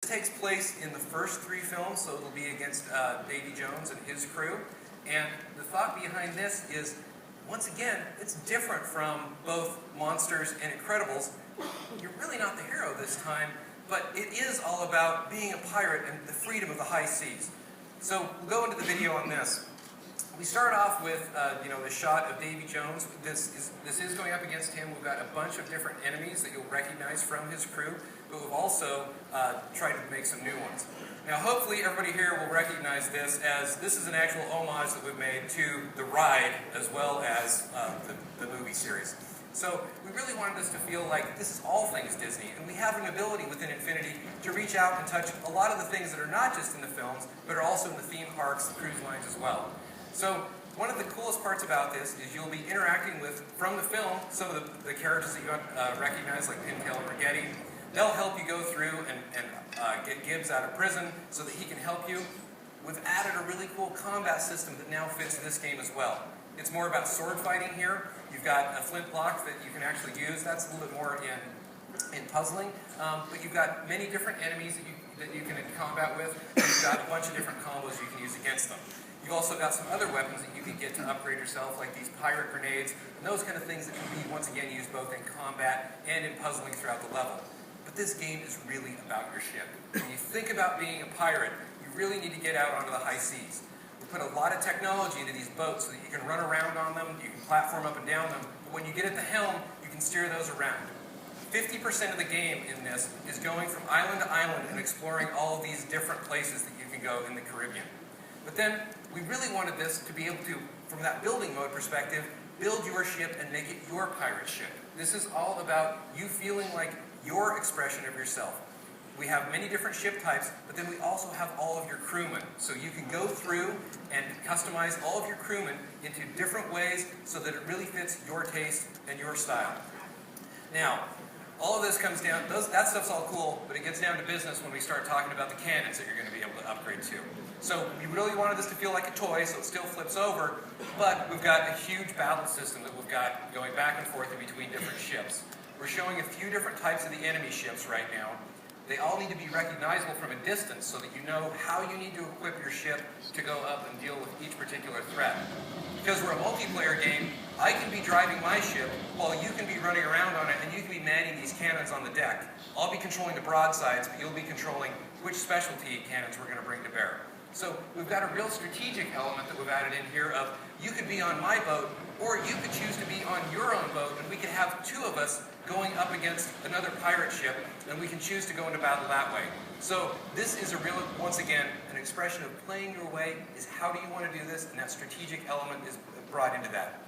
takes place in the first 3 films, so it'll be against Davy Jones and his crew. And the thought behind this is, once again, it's different from both Monsters and Incredibles. You're really not the hero this time, but it is all about being a pirate and the freedom of the high seas. So we'll go into the video on this. We start off with the shot of Davy Jones. This is going up against him. We've got a bunch of different enemies that you'll recognize from his crew, but we've also tried to make some new ones. Now hopefully everybody here will recognize this, as this is an actual homage that we've made to the ride as well as the movie series. So we really wanted this to feel like this is all things Disney, and we have an ability within Infinity to reach out and touch a lot of the things that are not just in the films, but are also in the theme parks, the cruise lines as well. So one of the coolest parts about this is you'll be interacting with, from the film, some of the characters that you recognize, like Pintail and Rigetti. They'll help you go through and get Gibbs out of prison so that he can help you. We've added a really cool combat system that now fits this game as well. It's more about sword fighting here. You've got a flintlock that you can actually use. That's a little bit more in puzzling. But you've got many different enemies that you can combat with. You've got a bunch of different combos you can use against them. You've also got some other weapons that you can get to upgrade yourself, like these pirate grenades, and those kind of things that can be, once again, used both in combat and in puzzling throughout the level. But this game is really about your ship. When you think about being a pirate, you really need to get out onto the high seas. We put a lot of technology into these boats so that you can run around on them, you can platform up and down them, but when you get at the helm, you can steer those around. 50% of the game in this is going from island to island and exploring all of these different places that you can go in the Caribbean. But then, we really wanted this to be able to, from that building mode perspective, build your ship and make it your pirate ship. This is all about you feeling like your expression of yourself. We have many different ship types, but then we also have all of your crewmen. So you can go through and customize all of your crewmen into different ways so that it really fits your taste and your style. Now, all of this comes down, that stuff's all cool, but it gets down to business when we start talking about the cannons that you're going to be able to upgrade to. So we really wanted this to feel like a toy, so it still flips over, but we've got a huge battle system that we've got going back and forth in between different ships. We're showing a few different types of the enemy ships right now. They all need to be recognizable from a distance so that you know how you need to equip your ship to go up and deal with each particular threat. Because we're a multiplayer game, I can be driving my ship while you can be running around on it and you can be manning these cannons on the deck. I'll be controlling the broadsides, but you'll be controlling which specialty cannons we're going to bring to bear. So we've got a real strategic element that we've added in here of you could be on my boat or you could choose to be on your own boat, and we could have 2 of us going up against another pirate ship, and we can choose to go into battle that way. So this is a real, once again, an expression of playing your way is how do you want to do this, and that strategic element is brought into that.